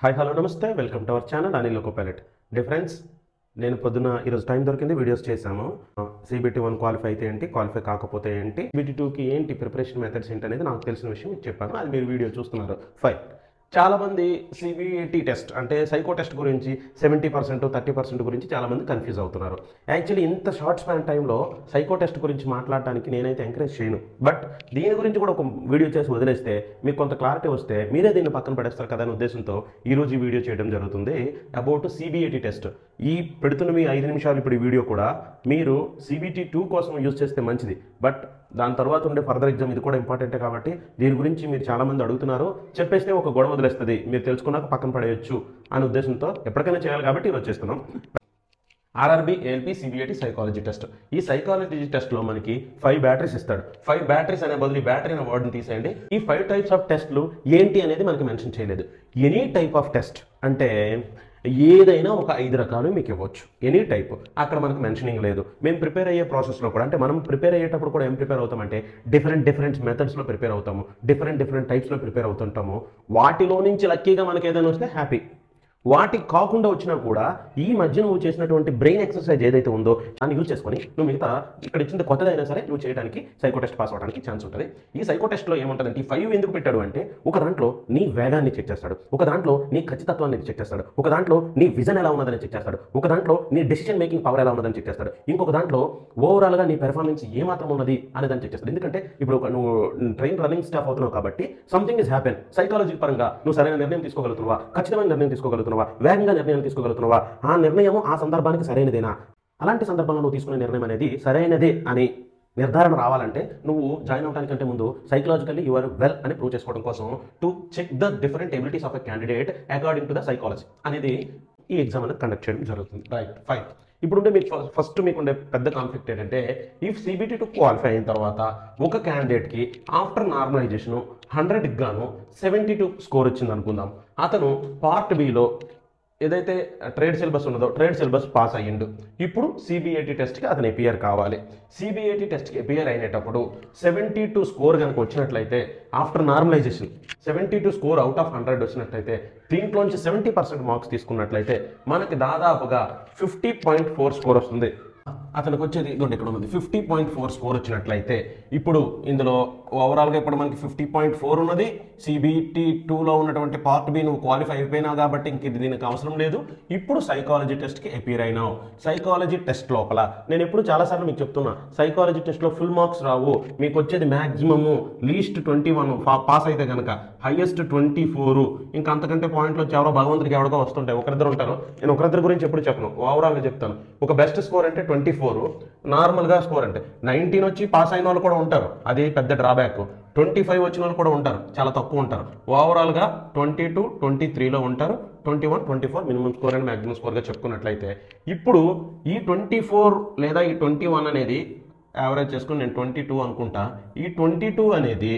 Hi hello నమస్తే welcome to our channel Anil loco pilot. Difference నేను పొద్దున ఈరోజు టైం దొరికింది వీడియోస్ చేశాము. CBT1 క్వాలిఫై అయితే ఏంటి, క్వాలిఫై కాకపోతే ఏంటి, CBT2కి ఏంటి ప్రిపరేషన్ మెథడ్స్ ఏంటి అనేది నాకు తెలిసిన విషయం చెప్పాను. అది మీరు వీడియో చూస్తున్నారు. ఫైన్. చాలామంది CBT టెస్ట్ అంటే సైకో టెస్ట్ గురించి 70% 30% గురించి చాలామంది కన్ఫ్యూజ్ అవుతున్నారు. యాక్చువల్లీ ఇంత షార్ట్ స్పాన్ టైంలో సైకో టెస్ట్ గురించి మాట్లాడడానికి నేనైతే ఎంకరేజ్ చేయను. బట్ దీని గురించి కూడా ఒక వీడియో చేసి వదిలేస్తే మీకు కొంత క్లారిటీ వస్తే మీరే దీన్ని పక్కన పడేస్తారు కదా అనే ఉద్దేశంతో ఈరోజు ఈ వీడియో చేయడం జరుగుతుంది అబౌట్ CBT టెస్ట్. ఈ పెడుతున్న మీ 5 నిమిషాలు ఇప్పుడు ఈ వీడియో కూడా మీరు CBT2 కోసం యూజ్ చేస్తే మంచిది. బట్ దాని తర్వాత ఉండే ఫర్దర్ ఎగ్జామ్ ఇది కూడా ఇంపార్టెంటే కాబట్టి దీని గురించి మీరు చాలామంది అడుగుతున్నారు. చెప్పేస్తే ఒక గొడవ వదిలేస్తుంది, మీరు తెలుసుకున్నాక పక్కన పడేయచ్చు అనే ఉద్దేశంతో ఎప్పటికైనా చేయాలి కాబట్టి ఈరోజు చేస్తున్నాం. RRB, ALP, CBT psychology test. ఈ సైకాలజీ టెస్ట్లో మనకి 5 బ్యాటరీస్ ఇస్తాడు. 5 బ్యాటరీస్ అనే బదులు బ్యాటరీ అనే వర్డ్ని తీసేయండి. ఈ 5 టైప్స్ ఆఫ్ టెస్ట్లు ఏంటి అనేది మనకి మెన్షన్ చేయలేదు. ఎనీ టైప్ ఆఫ్ టెస్ట్ అంటే ఏదైనా ఒక 5 రకాలు మీకు ఇవ్వచ్చు. ఎనీ టైప్ అక్కడ మనకు మెన్షనింగ్ లేదు. మేము ప్రిపేర్ అయ్యే ప్రాసెస్లో కూడా అంటే మనం ప్రిపేర్ అయ్యేటప్పుడు కూడా ఏం ప్రిపేర్ అవుతామంటే డిఫరెంట్ మెథడ్స్లో ప్రిపేర్ అవుతాము, డిఫరెంట్ టైప్స్లో ప్రిపేర్ అవుతుంటాము. వాటిలో నుంచి లక్కీగా మనకి ఏదైనా వస్తే హ్యాపీ. వాటికి కాకుండా వచ్చినా కూడా ఈ మధ్య నువ్వు చేసినటువంటి బ్రెయిన్ ఎక్సర్సైజ్ ఏదైతే ఉందో దాన్ని యూజ్ చేసుకొని నువ్వు మిగతా ఇక్కడ ఇచ్చింది కొత్తదైనా సరే నువ్వు చేయడానికి సైకో టెస్ట్ పాస్ అవడానికి ఛాన్స్ ఉంటుంది. ఈ సైకో టెస్ట్లో ఏముంటుందంటే ఈ 5 ఎందుకు పెట్టాడు అంటే ఒక దాంట్లో నీ వేగాన్ని చెక్ చేస్తాడు, ఒక దాంట్లో నీ ఖచ్చితత్వాన్ని చెక్ చేస్తాడు, ఒక దాంట్లో నీ విజన్ ఎలా ఉన్నదని చెక్ చేస్తాడు, ఒక దాంట్లో నీ డెసిషన్ మేకింగ్ పవర్ ఎలా ఉన్నదని చెక్ చేస్తాడు, ఇంకొక దాంట్లో ఓవరాల్గా నీ పెర్ఫార్మెన్స్ ఏమాత్రం ఉన్నది అనేదాన్ని చెక్ చేస్తాడు. ఎందుకంటే ఇప్పుడు నువ్వు ట్రైన్ రన్నింగ్ స్టాఫ్ అవుతున్నావు కాబట్టి సంథింగ్ ఇస్ హ్యాపెన్. సైకాలజీ పరంగా నువ్వు సరైన నిర్ణయం తీసుకోగలుగుతున్నావా, ఖచ్చితమైన నిర్ణయం తీసుకోగలుగుతున్నావా, వేగంగా నిర్ణయం తీసుకోగలుగుతున్నావా, ఆ నిర్ణయము ఆ సందర్భానికి సరైనదేనా, అలాంటి సందర్భంలో నువ్వు తీసుకునే నిర్ణయం అనేది సరైనదే అని నిర్ధారణ రావాలంటే నువ్వు జాయిన్ అవడానికంటే ముందు సైకలాజికల్లీ యు ఆర్ వెల్ అని ప్రూవ్ చేసుకోవడం కోసం to check the different abilities of a candidate according to the psychology అనేది ఈ ఎగ్జామ్ అనేది కండక్ట్ చేయడం జరుగుతుంది. Right, fine. ఇప్పుడుంటే మీకు ఫస్ట్ మీకుండే పెద్ద కాన్ఫ్లిక్ట్ ఏంటంటే ఇఫ్ CBT2 క్వాలిఫై అయిన తర్వాత ఒక క్యాండిడేట్కి ఆఫ్టర్ నార్మలైజేషన్ 100కి గాను 72 స్కోర్ వచ్చింది అనుకుందాం. అతను పార్ట్ బిలో ఏదైతే ట్రేడ్ సిలబస్ ఉన్నదో ట్రేడ్ సిలబస్ పాస్ అయ్యిండు. ఇప్పుడు CBT టెస్ట్కి అతను ఎపియర్ కావాలి. CBT టెస్ట్కి ఎపియర్ అయినప్పుడు 72 స్కోర్ కనుక వచ్చినట్లయితే after normalization 72 score out of 100 వచ్చినట్లయితే దీంట్లోంచి 70% మార్క్స్ తీసుకున్నట్లయితే మనకి దాదాపుగా 50.4 స్కోర్ వస్తుంది. అతనికి వచ్చేది ఇదిగోండి ఇక్కడ ఉంది 50.4 స్కోర్ వచ్చినట్లయితే ఇప్పుడు ఇందులో ఓవరాల్గా ఇప్పుడు మనకి 50.4 ఉన్నది. CBT2లో ఉన్నటువంటి పార్ట్ బి నువ్వు క్వాలిఫై అయిపోయినావు కాబట్టి ఇంక ఇది దీనికి అవసరం లేదు. ఇప్పుడు సైకాలజీ టెస్ట్కి అపీర్ అయినావు. సైకాలజీ టెస్ట్ లోపల నేను ఎప్పుడు చాలాసార్లు మీకు చెప్తున్నా సైకాలజీ టెస్ట్లో ఫుల్ మార్క్స్ రావు, మీకు వచ్చేది మ్యాక్సిమము లీస్ట్ 21 పాస్ అయితే కనుక హైయెస్ట్ 24, ఇంకా అంతకంటే పాయింట్లు వచ్చి ఎవరో భగవంతుడికి ఎవరికో వస్తుంటాయి, ఒకరిద్దరు ఉంటారు. నేను ఒకరిద్దరు గురించి ఎప్పుడు చెప్పను, ఓవరాల్గా చెప్తాను. ఒక బెస్ట్ స్కోర్ అంటే 24, నార్మల్గా స్కోర్ అంటే 19 వచ్చి పాస్ అయిన వాళ్ళు కూడా ఉంటారు, అది పెద్ద డ్రాబ్యాక్. 25 వచ్చిన వాళ్ళు కూడా ఉంటారు, చాలా తక్కువ ఉంటారు. ఓవరాల్గా 22, 23లో ఉంటారు. 21, 24 మినిమం స్కోర్ అండ్ మ్యాక్సిమం స్కోర్గా చెప్పుకున్నట్లయితే ఇప్పుడు ఈ 24 లేదా ఈ 21 అనేది యావరేజ్ చేసుకుని నేను 22 అనుకుంటా. ఈ 22 అనేది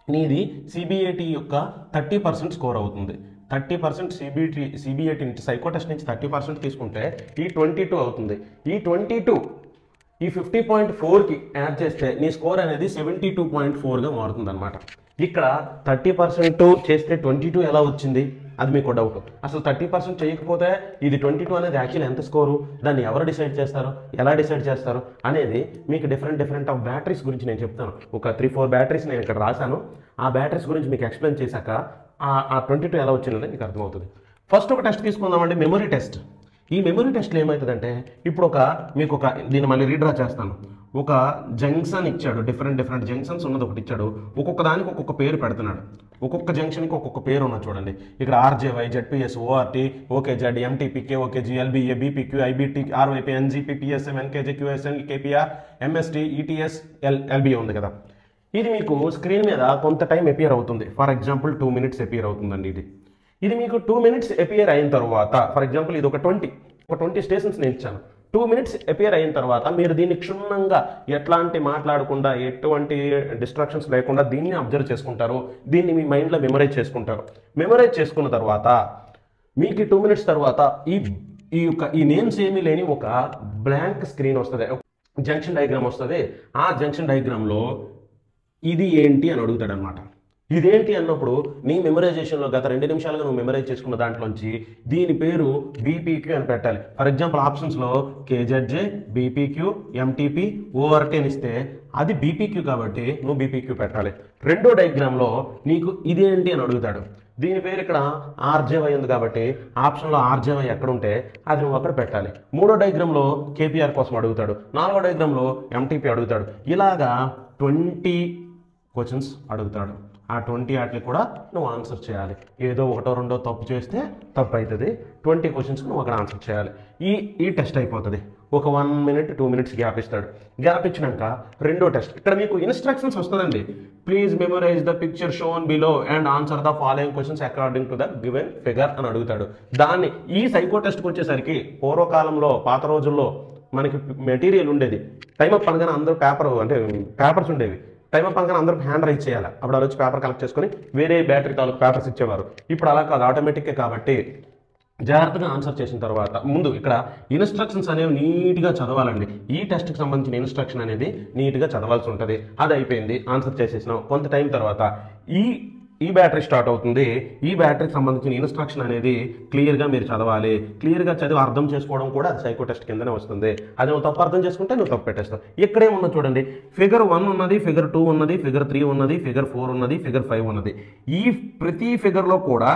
నీది CBT యొక్క 30% స్కోర్ అవుతుంది. 30% CBT నుంచి సైకో టెస్ట్ నుంచి 30% తీసుకుంటే ఈ 22 అవుతుంది. ఈ 22 ఈ 50.4కి యాడ్ చేస్తే నీ స్కోర్ అనేది 72.4గా మారుతుంది అనమాట. ఇక్కడ 30% చేస్తే 22 ఎలా వచ్చింది అది మీకు డౌట్. అసలు 30% చేయకపోతే ఇది 22 అనేది యాక్చువల్లీ ఎంత స్కోరు, దాన్ని ఎవరు డిసైడ్ చేస్తారు, ఎలా డిసైడ్ చేస్తారు అనేది మీకు డిఫరెంట్ ఆఫ్ బ్యాటరీస్ గురించి నేను చెప్తాను. ఒక 3-4 బ్యాటరీస్ నేను ఇక్కడ రాశాను. ఆ బ్యాటరీస్ గురించి మీకు ఎక్స్ప్లెయిన్ చేశాక ఆ 22 ఎలా వచ్చిందని మీకు అర్థమవుతుంది. ఫస్ట్ ఒక టెస్ట్ తీసుకుందామండి, మెమరీ టెస్ట్. ఈ మెమరీ టెస్ట్లో ఏమవుతుందంటే ఇప్పుడు మీకు దీన్ని మళ్ళీ రీడ్రా చేస్తాను. ఒక జంక్షన్ ఇచ్చాడు, డిఫరెంట్ జంక్షన్స్ ఉన్నది ఒకటి ఇచ్చాడు. ఒక్కొక్క దానికి ఒక్కొక్క పేరు పెడుతున్నాడు. ఒక్కొక్క జంక్షన్కి ఒక్కొక్క పేరు ఉన్నది చూడండి. ఇక్కడ RJY, ZPS, ORT, OKZ, MTPK, OKG, LBA, BPQ, IBT, RYP, NGP, PSM, NKJ, QSN, KPR, MST, ETS, LBA ఉంది కదా. ఇది మీకు స్క్రీన్ మీద కొంత టైం అపియర్ అవుతుంది. ఫర్ ఎగ్జాంపుల్ 2 minutes అపియర్ అవుతుందండి. ఇది మీకు 2 minutes అపియర్ అయిన తర్వాత ఫర్ ఎగ్జాంపుల్ ఇది ఒక 20 స్టేషన్స్ నేను ఇచ్చాను. 2 minutes అపియర్ అయిన తర్వాత మీరు దీన్ని క్షుణ్ణంగా ఎట్లాంటి మాట్లాడకుండా ఎటువంటి డిస్ట్రాక్షన్స్ లేకుండా దీన్ని అబ్జర్వ్ చేసుకుంటారు. దీన్ని మీ మైండ్లో మెమరైజ్ చేసుకుంటారు. మెమరైజ్ చేసుకున్న తర్వాత మీకు 2 minutes తర్వాత ఈ నేమ్స్ ఏమీ లేని ఒక బ్లాంక్ స్క్రీన్ వస్తుంది, జంక్షన్ డయాగ్రామ్ వస్తుంది. ఆ జంక్షన్ డయాగ్రామ్లో ఇది ఏంటి అని అడుగుతాడు అనమాట. ఇదేంటి అన్నప్పుడు నీ మెమరైజేషన్లో గత 2 నిమిషాలుగా నువ్వు మెమరైజ్ చేసుకున్న దాంట్లోంచి దీని పేరు బీపీక్యూ అని పెట్టాలి. ఫర్ ఎగ్జాంపుల్ ఆప్షన్స్లో కేజెడ్జే, బీపీక్యూ, ఎంటీపీ, ఓఆర్టీ అని ఇస్తే అది బీపీక్యూ కాబట్టి నువ్వు బీపీక్యూ పెట్టాలి. రెండో డయాగ్రామ్లో నీకు ఇదేంటి అని అడుగుతాడు. దీని పేరు ఇక్కడ ఆర్జేవై ఉంది కాబట్టి ఆప్షన్లో ఆర్జేవై ఎక్కడ ఉంటే అది నువ్వు అక్కడ పెట్టాలి. మూడో డయాగ్రామ్లో కేపీఆర్ కోసం అడుగుతాడు. నాలుగో డయాగ్రామ్లో ఎంటీపీ అడుగుతాడు. ఇలాగా 20 క్వశ్చన్స్ అడుగుతాడు. ఆ 20 వాటికి కూడా నువ్వు ఆన్సర్ చేయాలి. ఏదో ఒకటో రెండో తప్పు చేస్తే తప్పు అవుతుంది. 20 క్వశ్చన్స్కి నువ్వు అక్కడ ఆన్సర్ చేయాలి. ఈ టెస్ట్ అయిపోతుంది. ఒక 1 minute 2 minutes గ్యాప్ ఇస్తాడు. గ్యాప్ ఇచ్చినాక రెండో టెస్ట్. ఇక్కడ మీకు ఇన్స్ట్రక్షన్స్ వస్తుందండి. Please memorize the picture shown below and answer the following questions according to the given figure అని అడుగుతాడు. దాన్ని ఈ సైకో టెస్ట్కి వచ్చేసరికి పూర్వకాలంలో పాత రోజుల్లో మనకి మెటీరియల్ ఉండేది. టైం అప్ అనగానే అందరూ పేపర్స్ ఉండేవి. టైం అప్ అనగానే అందరూ హ్యాండ్ రైజ్ చేయాలి. అప్పుడు అలా వచ్చి పేపర్ కలెక్ట్ చేసుకొని వేరే బ్యాటరీ తాలూకు పేపర్స్ ఇచ్చేవారు. ఇప్పుడు అలా కాదు, ఆటోమేటిక్గా కాబట్టి జాగ్రత్తగా ఆన్సర్ చేసిన తర్వాత ముందు ఇక్కడ ఇన్స్ట్రక్షన్స్ అనేవి నీట్గా చదవాలండి. ఈ టెస్ట్కి సంబంధించిన ఇన్స్ట్రక్షన్ అనేది నీట్గా చదవాల్సి ఉంటుంది. అది అయిపోయింది, ఆన్సర్ చేసేసినాం. కొంత టైం తర్వాత ఈ బ్యాటరీ స్టార్ట్ అవుతుంది. ఈ బ్యాటరీకి సంబంధించిన ఇన్స్ట్రక్షన్ అనేది క్లియర్గా మీరు చదవాలి. క్లియర్గా చదివి అర్థం చేసుకోవడం కూడా అది సైకో టెస్ట్ కిందనే వస్తుంది. అది నువ్వు తప్పు అర్థం చేసుకుంటే నువ్వు తప్పు పెట్టేస్తావు. ఇక్కడే ఉన్నది చూడండి, ఫిగర్ 1 ఉన్నది, ఫిగర్ 2 ఉన్నది, ఫిగర్ 3 ఉన్నది, ఫిగర్ 4 ఉన్నది, ఫిగర్ 5 ఉన్నది. ఈ ప్రతి ఫిగర్లో కూడా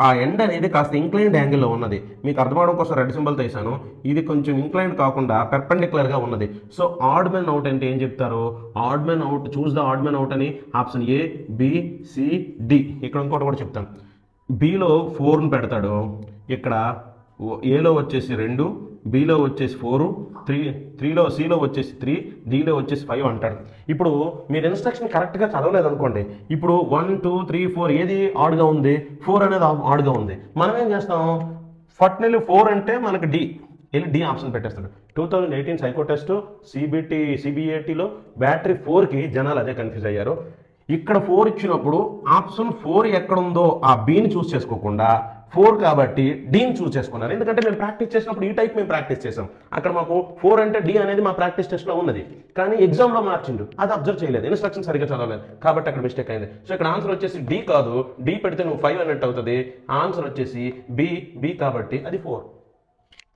ఆ ఎండ్ అనేది కాస్త ఇంక్లైన్డ్ యాంగిల్లో ఉన్నది. మీకు అర్థమవడం కోసం రెడ్ సింబల్తో వేసాను. ఇది కొంచెం ఇంక్లైన్డ్ కాకుండా పెర్పెండిక్యులర్గా ఉన్నది. సో ఆడ్ మ్యాన్ అవుట్ అంటే ఏం చెప్తారు? Odd man out, choose the odd man out అని option A, B, C, D. ఇక్కడ ఇంకోటి కూడా చెప్తాను. బిలో 4ని పెడతాడు. ఇక్కడ ఏలో వచ్చేసి 2, బిలో వచ్చేసి 4, 3లో సిలో వచ్చేసి 3, డిలో వచ్చేసి 5 అంటాడు. ఇప్పుడు మీరు ఇన్స్ట్రక్షన్ కరెక్ట్గా చదవలేదు అనుకోండి. ఇప్పుడు 1, 2, 3, 4 ఏది ఆడ్గా ఉంది? 4 అనేది ఆడ్గా ఉంది. మనం ఏం చేస్తాం? ఫట్నెల్ 4 అంటే మనకి డి ఆప్షన్ పెట్టేస్తాడు. 2018 సైకో టెస్ట్ సిబిఏటీలో బ్యాటరీ 4కి జనాలు అదే కన్ఫ్యూజ్ అయ్యారు. ఇక్కడ 4 ఇచ్చినప్పుడు ఆప్షన్ 4 ఎక్కడుందో ఆ బిని చూస్ చేసుకోకుండా 4 కాబట్టి డీని చూస్ చేసుకున్నారు. ఎందుకంటే మేము ప్రాక్టీస్ చేసినప్పుడు ఈ టైప్ మేము ప్రాక్టీస్ చేసాం. అక్కడ మాకు 4 అంటే డి అనేది మా ప్రాక్టీస్ టెస్ట్లో ఉన్నది. కానీ ఎగ్జామ్లో మార్చిండు, అది అబ్జర్వ్ చేయలేదు, ఇన్స్ట్రక్షన్ సరిగ్గా చదవలేదు కాబట్టి అక్కడ మిస్టేక్ అయింది. సో ఇక్కడ ఆన్సర్ వచ్చేసి డి కాదు, డి పెడితే నువ్వు 5 అన్నట్టు అవుతుంది. ఆన్సర్ వచ్చేసి బి కాబట్టి అది 4.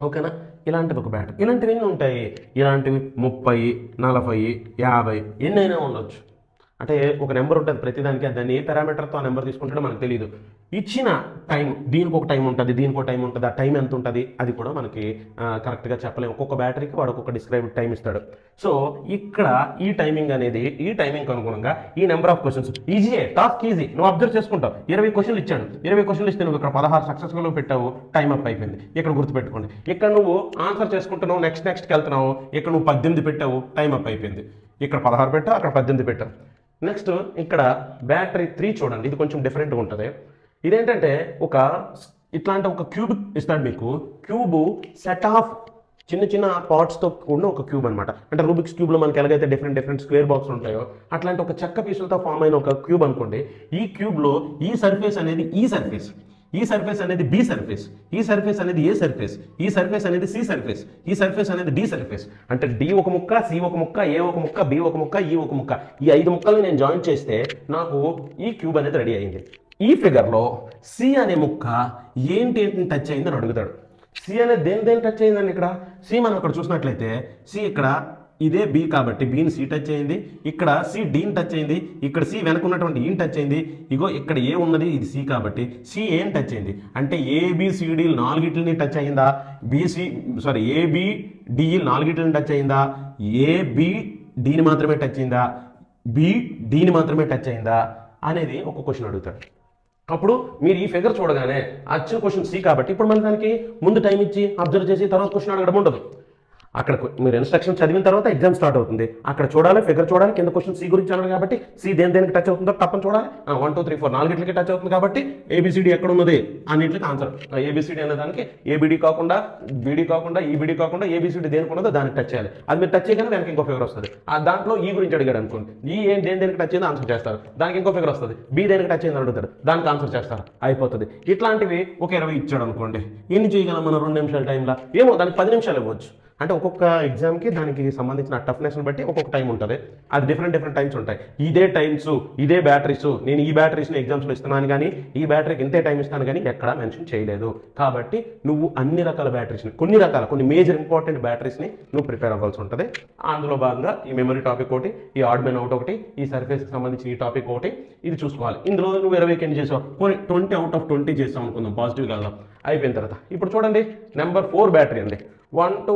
ఓకేనా? ఇలాంటివి ఒక బ్యాటర్. ఇలాంటివి ఎన్ని ఉంటాయి? ఇలాంటివి 30, 40, 50 ఎన్నైనా ఉండొచ్చు. అంటే ఒక నెంబర్ ఉంటుంది ప్రతిదానికి. దాన్ని ఏ పారామీటర్తో ఆ నెంబర్ తీసుకుంటాడో మనకు తెలియదు. ఇచ్చిన టైం, దీనికి ఒక టైం ఉంటుంది, దీనికి ఒక టైం ఉంటుంది. ఆ టైం ఎంత ఉంటుంది అది కూడా మనకి కరెక్ట్గా చెప్పలేము. ఒక్కొక్క బ్యాటరీకి వాడు ఒక్కొక్క డిస్క్రైబ్డ్ టైం ఇస్తాడు. సో ఇక్కడ ఈ టైమింగ్ అనేది, ఈ టైమింగ్ అనుగుణంగా ఈ నెంబర్ ఆఫ్ క్వశ్చన్స్ ఈజీయే, టాస్క్ ఈజీ. నువ్వు అబ్జర్వ్ చేసుకుంటావు. 20 క్వశ్చన్లు ఇచ్చాడు. 20 క్వశ్చన్లు ఇస్తే నువ్వు ఇక్కడ 16 సక్సెస్ఫుల్గా పెట్టావు, టైం అప్ అయిపోయింది. ఇక్కడ గుర్తుపెట్టుకోండి. ఇక్కడ నువ్వు ఆన్సర్ చేసుకుంటున్నావు, నెక్స్ట్కి వెళ్తున్నావు. ఇక్కడ నువ్వు 18 పెట్టావు, టైం అప్ అయిపోయింది. ఇక్కడ 16 పెట్టావు, అక్కడ 18 పెట్టావు. నెక్స్ట్ ఇక్కడ బ్యాటరీ 3 చూడండి. ఇది కొంచెం డిఫరెంట్గా ఉంటుంది. ఇదేంటంటే ఇట్లాంటి ఒక క్యూబ్ ఇస్తాడు మీకు. క్యూబ్ సెట్ ఆఫ్ చిన్న చిన్న పార్ట్స్తో కూడిన ఒక క్యూబ్ అనమాట. అంటే రూబిక్స్ క్యూబ్లో మనకి ఎలాగైతే డిఫరెంట్ స్క్వేర్ బాక్స్ ఉంటాయో అట్లాంటి ఒక చెక్క పీసులతో ఫామ్ అయిన ఒక క్యూబ్ అనుకోండి. ఈ క్యూబ్లో ఈ సర్ఫేస్ అనేది ఈ సర్ఫేస్, ఈ సర్ఫేస్ అనేది బి సర్ఫేస్, ఈ సర్ఫేస్ అనేది ఏ సర్ఫేస్, ఈ సర్ఫేస్ అనేది సి సర్ఫేస్, ఈ సర్ఫేస్ అనేది డి సర్ఫేస్. అంటే డి ఒక ముక్క, సి ఒక ముక్క, ఏ ఒక ముక్క, బి ఒక ముక్క, ఈ ఒక ముక్క. ఈ 5 ముక్కల్ని నేను జాయిన్ చేస్తే నాకు ఈ క్యూబ్ అనేది రెడీ అయింది. ఈ ఫిగర్లో సి అనే ముక్క ఏంటి టచ్ అయిందని అడుగుతాడు. సి అనేది దేని టచ్ అయిందని ఇక్కడ సి మనం ఇక్కడ చూసినట్లయితే సి ఇక్కడ ఇదే బి కాబట్టి బిని సి టచ్ అయింది, ఇక్కడ సి డీని టచ్ అయింది, ఇక్కడ సి వెనకున్నటువంటి ఈని టచ్ అయింది. ఇగో ఇక్కడ ఏ ఉన్నది, ఇది సి కాబట్టి సి ఏం టచ్ అయింది అంటే ఏబిసిడి 4 టచ్ అయిందా, ఏబిడి 4 టచ్ అయిందా, ఏబి డీని మాత్రమే టచ్ అయిందా, బి డీని మాత్రమే టచ్ అయిందా అనేది ఒక క్వశ్చన్ అడుగుతాడు. అప్పుడు మీరు ఈ ఫిగర్ చూడగానే వచ్చిన క్వశ్చన్ సి కాబట్టి ఇప్పుడు మన దానికి ముందు టైం ఇచ్చి అబ్జర్వ్ చేసి తర్వాత క్వశ్చన్ అడగడం ఉండదు. అక్కడ మీరు ఇన్స్ట్రక్షన్ చదివిన తర్వాత ఎగ్జామ్ స్టార్ట్ అవుతుంది. అక్కడ చూడాలి, ఫిగర్ చూడాలి, కింద క్వశ్చన్ సి గురించి అన్నాడు కాబట్టి సి దేనికి టచ్ అవుతుందో తప్పని చూడాలి. 1 2 3 4 4 టచ్ అవుతుంది కాబట్టి ఏబిసిడి ఎక్కడ ఉన్నది అన్నింటికి ఆన్సర్. ఏబిసిడి అనే దానికి ఏబిడి కాకుండా, బీడీ కాకుండా, ఈబిడి కాకుండా ఏబిసిడి దేనికి ఉన్నదో దానికి టచ్ చేయాలి. అది మీరు టచ్ చేయగానే దానికి ఇంకో ఫిగర్ వస్తుంది. దాంట్లో ఈ గురించి అడిగాడు అనుకోండి, ఈ దేనికి టచ్ అయిందో ఆన్సర్ చేస్తారు. దానికి ఇంకో ఫిగర్ వస్తుంది, బి దేనికి టచ్ అయిందని అడుగుతారు, దానికి ఆన్సర్ చేస్తారు, అయిపోతుంది. ఇట్లాంటివి ఒక 20 ఇచ్చాడు అనుకోండి. ఎన్ని చేయగలం మనం 2 నిమిషాల టైంలో? ఏమో దానికి 10 నిమిషాలు ఇవ్వచ్చు. అంటే ఒక్కొక్క ఎగ్జామ్కి దానికి సంబంధించిన టఫ్నెస్ని బట్టి ఒక్కొక్క టైం ఉంటుంది. అది డిఫరెంట్ టైమ్స్ ఉంటాయి. ఇదే టైమ్స్, ఇదే బ్యాటరీస్, నేను ఈ బ్యాటరీస్ని ఎగ్జామ్స్లో ఇస్తున్నాను కానీ ఈ బ్యాటరీకి ఇంతే టైం ఇస్తాను కానీ ఎక్కడా మెన్షన్ చేయలేదు. కాబట్టి నువ్వు అన్ని రకాల బ్యాటరీస్ని, కొన్ని మేజర్ ఇంపార్టెంట్ బ్యాటరీస్ని నువ్వు ప్రిపేర్ అవ్వాల్సి ఉంటుంది. అందులో భాగంగా ఈ మెమరీ టాపిక్ ఒకటి, ఈ ఆడ్ మెన్ అవుట్ ఒకటి, ఈ సర్ఫేస్కి సంబంధించి ఈ టాపిక్ ఒకటి, ఇది చూసుకోవాలి. ఇందులో నువ్వు 20కి ఎన్ని చేసావు, 20 అవుట్ ఆఫ్ 20 చేస్తావు అనుకుందాం, పాజిటివ్ కదా. అయిపోయిన తర్వాత ఇప్పుడు చూడండి నెంబర్ 4 బ్యాటరీ అండి. 1 2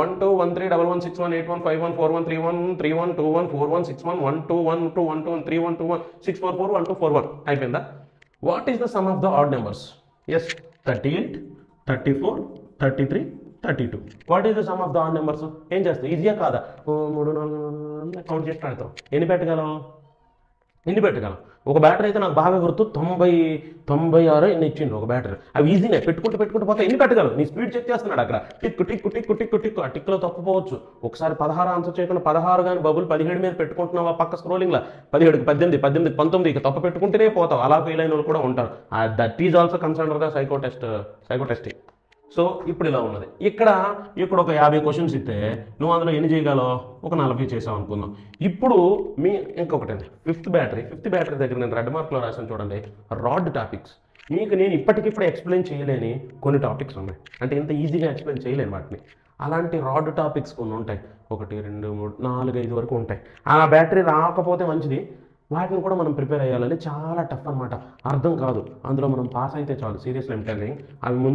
1 2 1 3 1 1 6 1 8 1 5 1 4 1 3 1 3 1 2 1 4 1 6 1 1 2 1 2 1 2 1 3 1 2 1 6 4 4 1 2 4 1 అయిపోయిందా? What is the sum of the odd numbers? Yes, 38 34 33 32. What is the sum of the odd numbers? ఏం చేస్తావు? ఈజీగా కాదా? 3 4 కౌంట్ చేసి పెడతావు. ఎన్ని పెట్టగలం? ఒక బ్యాటరీ అయితే నాకు బాగా గుర్తు 96 ఎన్ని ఇచ్చిండు ఒక బ్యాటరీ. అవి ఈజీనే పెట్టుకుంటూ పోతే ఎన్ని పెట్టగలవు? నీ స్పీడ్ చెక్ చేస్తున్నాడు అక్కడ. టిక్కు ఆ టిక్లో తప్పుపోవచ్చు. ఒకసారి 16 ఆన్సర్ చేయకుండా 16 కానీ బబుల్ 17 మీద పెట్టుకుంటున్నావు. పక్క స్క్రోలింగ్లో 17 18 18 19 ఇక తప్పు పెట్టుకుంటేనే పోతావు. అలా ఫెయిల్ అయిన వాళ్ళు కూడా ఉంటారు. That is also concern the psycho testing. So ఇప్పుడు ఇలా ఉన్నది. ఇక్కడ ఒక 50 క్వశ్చన్స్ ఇస్తే నువ్వు అందులో ఎన్ని చేయగలవు? ఒక 40 చేసావు అనుకుందాం. ఇప్పుడు ఇంకొకటి అండి, ఫిఫ్త్ బ్యాటరీ దగ్గర నేను రెడ్ మార్క్లో రాశాను చూడండి, రాడ్ టాపిక్స్. మీకు నేను ఇప్పటికిప్పుడు ఎక్స్ప్లెయిన్ చేయలేని కొన్ని టాపిక్స్ ఉన్నాయి, అంటే ఇంత ఈజీగా ఎక్స్ప్లెయిన్ చేయలేను వాటిని. అలాంటి రాడ్ టాపిక్స్ కొన్ని ఉంటాయి, 1 2 3 4 5 వరకు ఉంటాయి. ఆ బ్యాటరీ రాకపోతే మంచిది, వాటిని కూడా మనం ప్రిపేర్ అయ్యాలని. చాలా టఫ్ అనమాట, అర్థం కాదు. అందులో మనం పాస్ అయితే చాలు. Seriously I'm telling. అవి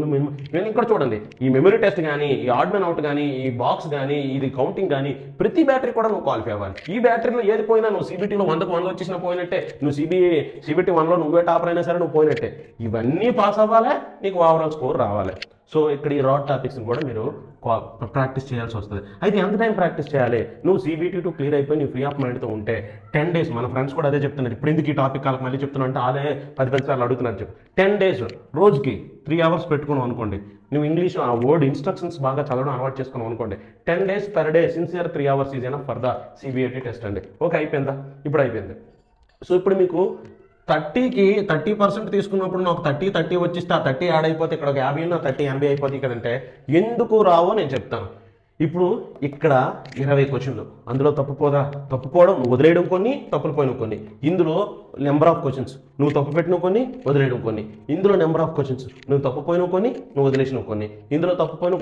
నేను ఇక్కడ చూడండి, ఈ మెమరీ టెస్ట్ కానీ, ఈ ఆడ్ మెన్ అవుట్ కానీ, ఈ బాక్స్ కానీ, ఇది కౌంటింగ్ కానీ, ప్రతి బ్యాటరీ కూడా నువ్వు క్వాలిఫై అవ్వాలి. ఈ బ్యాటరీలో ఏది పోయినా నువ్వు CBTలో 100కు 100 వచ్చేసినా పోయినట్టే, నువ్వు CBT 1లో నువ్వే టాపర్ అయినా సరే నువ్వు పోయినట్టే. ఇవన్నీ పాస్ అవ్వాలి, నీకు ఓవరాల్ స్కోర్ రావాలి. సో ఇక్కడ ఈ రాడ్ టాపిక్స్ని కూడా మీరు ప్రాక్టీస్ చేయాల్సి వస్తుంది. అయితే ఎంత టైం ప్రాక్టీస్ చేయాలి? నువ్వు CBT 2 క్లియర్ అయిపోయి నీ ఫ్రీ ఆఫ్ మైండ్తో ఉంటే 10 days, మన ఫ్రెండ్స్ కూడా అదే చెప్తున్నారు. ఇప్పుడు ఎందుకు ఈ టాపిక్ వాళ్ళకి మళ్ళీ చెప్తున్నా అంటే అదే 10 సార్లు అడుగుతున్నారు చెప్పి. 10 days రోజుకి 3 hours పెట్టుకున్నావు అనుకోండి, నువ్వు ఇంగ్లీష్ ఆ వర్డ్ ఇన్స్ట్రక్షన్స్ బాగా చదవడం అలవాటు చేసుకున్నావు అనుకోండి, 10 days per day sincere 3 hours is enough for the CBT test అండి. ఓకే, అయిపోయిందా? ఇప్పుడు అయిపోయింది. సో ఇప్పుడు మీకు 30కి 30% తీసుకున్నప్పుడు నాకు 30 వచ్చిస్తే ఆ 30 యాడ్ అయిపోతే ఇక్కడ ఒక 50 నా 30 80 అయిపోతుంది కదంటే ఎందుకు రావో నేను చెప్తాను. ఇప్పుడు ఇక్కడ 20 క్వశ్చన్లు, అందులో తప్పుపోవడం నువ్వు వదిలేయడం కొన్ని, తప్పులు పోయిన కొన్ని. ఇందులో నెంబర్ ఆఫ్ క్వశ్చన్స్ నువ్వు తప్పు పెట్టిన కొన్ని, వదిలేయడం కొన్ని. ఇందులో నెంబర్ ఆఫ్ క్వశ్చన్స్ నువ్వు తప్పుపోయిన కొన్ని, నువ్వు వదిలేసిన కొన్ని. ఇందులో తప్పుపోయిన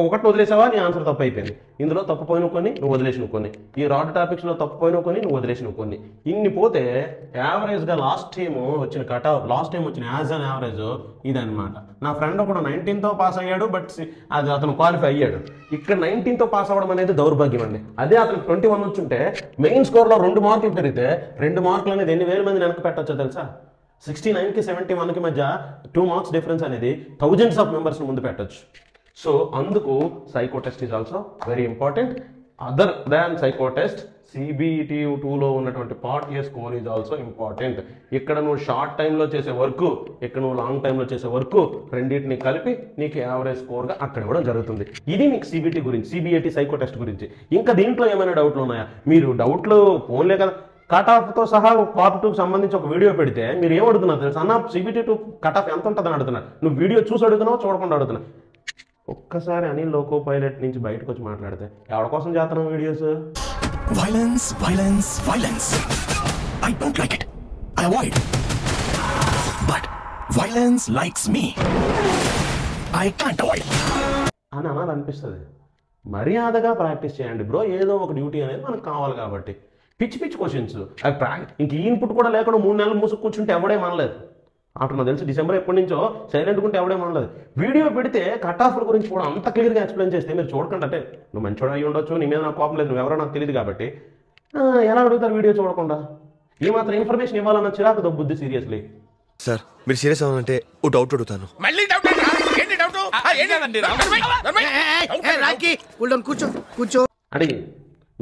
ఒకటి వదిలేసావా, నీ ఆన్సర్ తప్పు అయిపోయింది. ఇందులో తప్పుపోయిన కొన్ని, నువ్వు వదిలేసిన కొన్ని. ఈ రాడ్ టాపిక్స్లో తప్పుపోయిన కొన్ని, నువ్వు వదిలేసిన కొన్ని. ఇన్ని పోతే యావరేజ్గా లాస్ట్ టైం వచ్చిన యాజ్ అన్ యావరేజ్ ఇదనమాట. నా ఫ్రెండ్ ఒకడు 19తో పాస్ అయ్యాడు, బట్ అది అతను క్వాలిఫై అయ్యాడు. ఇక్కడ 19తో పాస్ అవ్వడం అనేది దౌర్భాగ్యం అండి. అదే అతను 21 వచ్చుంటే మెయిన్ స్కోర్లో 2 మార్కులు పెరిగితే 2 మార్కులు అనేది ఎన్ని వేల మంది వెనక్కి పెట్టచ్చో తెలుసా? 69కి 71కి మధ్య 2 మార్క్స్ డిఫరెన్స్ అనేది thousands of members ముందు పెట్టచ్చు. సో అందుకు psycho test is also very important. Other than psycho test, CBT 2లో ఉన్నటువంటి part A score is also important. ఇక్కడ నువ్వు షార్ట్ టైంలో చేసే వర్క్, ఇక్కడ నువ్వు లాంగ్ టైంలో చేసే వర్క్, రెండింటిని కలిపి నీకు యావరేజ్ స్కోర్గా అక్కడ ఇవ్వడం జరుగుతుంది. ఇది నీకు CBT గురించి, CBT సైకో టెస్ట్ గురించి. ఇంకా దీంట్లో ఏమైనా డౌట్లు ఉన్నాయా? మీరు డౌట్లు ఫోన్లే కదా, కట్ ఆఫ్తో సహా పార్ట్ 2కి సంబంధించి ఒక వీడియో పెడితే మీరు ఏమడుతున్నారు తెలుసు? అన్న CBT 2 కట్ ఆఫ్ ఎంత ఉంటుందని అడుగుతున్నారు. నువ్వు వీడియో చూసి అడుగుతున్నావు, చూడకుండా అడుగుతున్నావు. ఒక్కసారి అనిల్ లోకో పైలట్ నుంచి బయటకు వచ్చి మాట్లాడితే ఎవరి కోసం చేస్తున్నాం videos? Violence. I don't like it. I avoid. But violence likes me. I can't avoid. అని అనాలనిపిస్తుంది. మర్యాదగా ప్రాక్టీస్ చేయండి బ్రో. ఏదో ఒక డ్యూటీ అనేది మనకు కావాలి కాబట్టి. పిచ్చి క్వశ్చన్స్ అవి ఇంక ఇన్పుట్ కూడా లేకుండా 3 నెలలు మూసుకు కూర్చుంటే ఎవడేమనలేదు. అప్పుడు నాకు తెలిసి డిసెంబర్ ఎప్పటి నుంచో సైలెంట్గా ఉంటే ఎవడేమనలేదు. వీడియో పెడితే కట్ ఆఫ్ల గురించి కూడా అంత క్లియర్గా ఎక్స్ప్లెయిన్ చేస్తే మీరు చూడకండి. అంటే నువ్వు మంచోడు అయ్యి ఉండొచ్చు, నీ మీద నాకు కోపం లేదు, నువ్వెవరో నాకు తెలియదు కాబట్టి ఎలా అడుగుతారు వీడియో చూడకుండా? ఏమాత్రం ఇన్ఫర్మేషన్ ఇవ్వాలన్న చిరాకు దొబ్బుద్ది. సీరియస్లీ సార్, మీరు సీరియస్ అవ్వాలంటే ఓ డౌట్ అడుగుతాను. అడిగి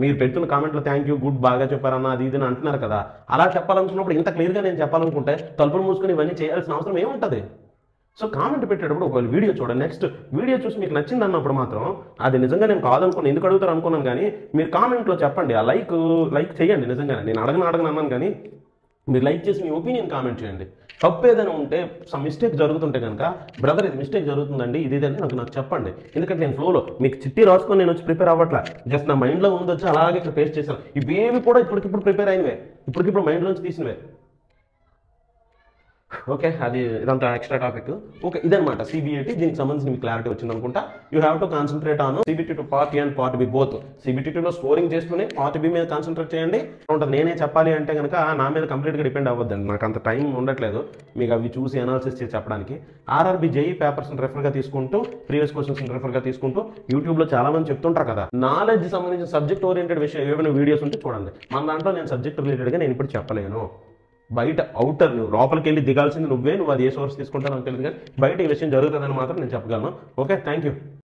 మీరు పెడుతున్న కామెంట్లో థ్యాంక్ యూ, గుడ్, బాగా చెప్పారన్న, అది ఇది అని అంటున్నారు కదా. అలా చెప్పాలనుకున్నప్పుడు ఇంత క్లియర్గా నేను చెప్పాలనుకుంటే తలుపులు మూసుకొని ఇవన్నీ చేయాల్సిన అవసరం ఏముంటుంది? సో కామెంట్ పెట్టేటప్పుడు ఒకవేళ వీడియో చూడండి, నెక్స్ట్ వీడియో చూసి మీకు నచ్చింది అన్నప్పుడు మాత్రం అది నిజంగా నేను కాదనుకున్నాను, ఎందుకు అడుగుతారు అనుకున్నాను. కానీ మీరు కామెంట్లో చెప్పండి, ఆ లైక్ చేయండి. నిజంగా నేను అడగను అన్నాను కానీ మీరు లైక్ చేసి మీ ఒపీనియన్ కామెంట్ చేయండి. తప్పు ఏదైనా ఉంటే సమ్ మిస్టేక్ జరుగుతుంటే కనుక బ్రదర్ ఇది మిస్టేక్ జరుగుతుందండి ఇది అంటే నాకు చెప్పండి. ఎందుకంటే నేను ఫ్లోలో మీకు చిట్టి రాసుకొని నేను వచ్చి ప్రిపేర్ అవ్వట్లా. జస్ట్ నా మైండ్లో ముందు వచ్చి అలాగే ఇక్కడ పేస్ట్ చేశాను. ఇవేవి కూడా ఇప్పటికిప్పుడు ప్రిపేర్ అయినవే, ఇప్పటికిప్పుడు మైండ్లోంచి తీసినవే. ఓకే, అది ఇదంతా ఎక్స్ట్రా టాపిక్. ఓకే, ఇదనమాట సిబిఐటి. దీనికి సంబంధించి మీకు క్లారిటీ వచ్చింది అనుకుంటా. You have to concentrate on CBT two part A and part B both. సిబిటి2లో స్కోరింగ్ చేస్తూనే పార్ట్ బి మీద కాన్సన్ట్రేట్ చేయండి. ఉంటుంది నేనే చెప్పాలి అంటే కనుక నా మీద కంప్లీట్గా డిపెండ్ అవ్వద్దండి, నాకు అంత టైం ఉండట్లేదు మీకు అవి చూసి అనాలిసిస్ చేసి చెప్పడానికి. ఆర్ఆర్బి జేఈ పేపర్స్ని రెఫర్గా తీసుకుంటూ, ప్రీవియస్ క్వశ్చన్స్ రెఫర్గా తీసుకుంటూ యూట్యూబ్లో చాలా మంది చెప్తుంటారు కదా, నాలెడ్జ్ సంబంధించిన సబ్జెక్ట్ ఓరియంటెడ్ విషయం ఏమైనా వీడియోస్ ఉంటే చూడండి. మన దాంట్లో నేను సబ్జెక్ట్ రిలేటెడ్గా నేను ఇప్పుడు చెప్పలేను. బయట అవుటర్ నువ్వు లోపలికి వెళ్ళి దిగాల్సింది నువ్వు అది ఏ సోర్స్ తీసుకుంటానో తెలియదు, కానీ బయట ఈ విషయం జరుగుతుందని మాత్రం నేను చెప్పగలను. Okay, thank you.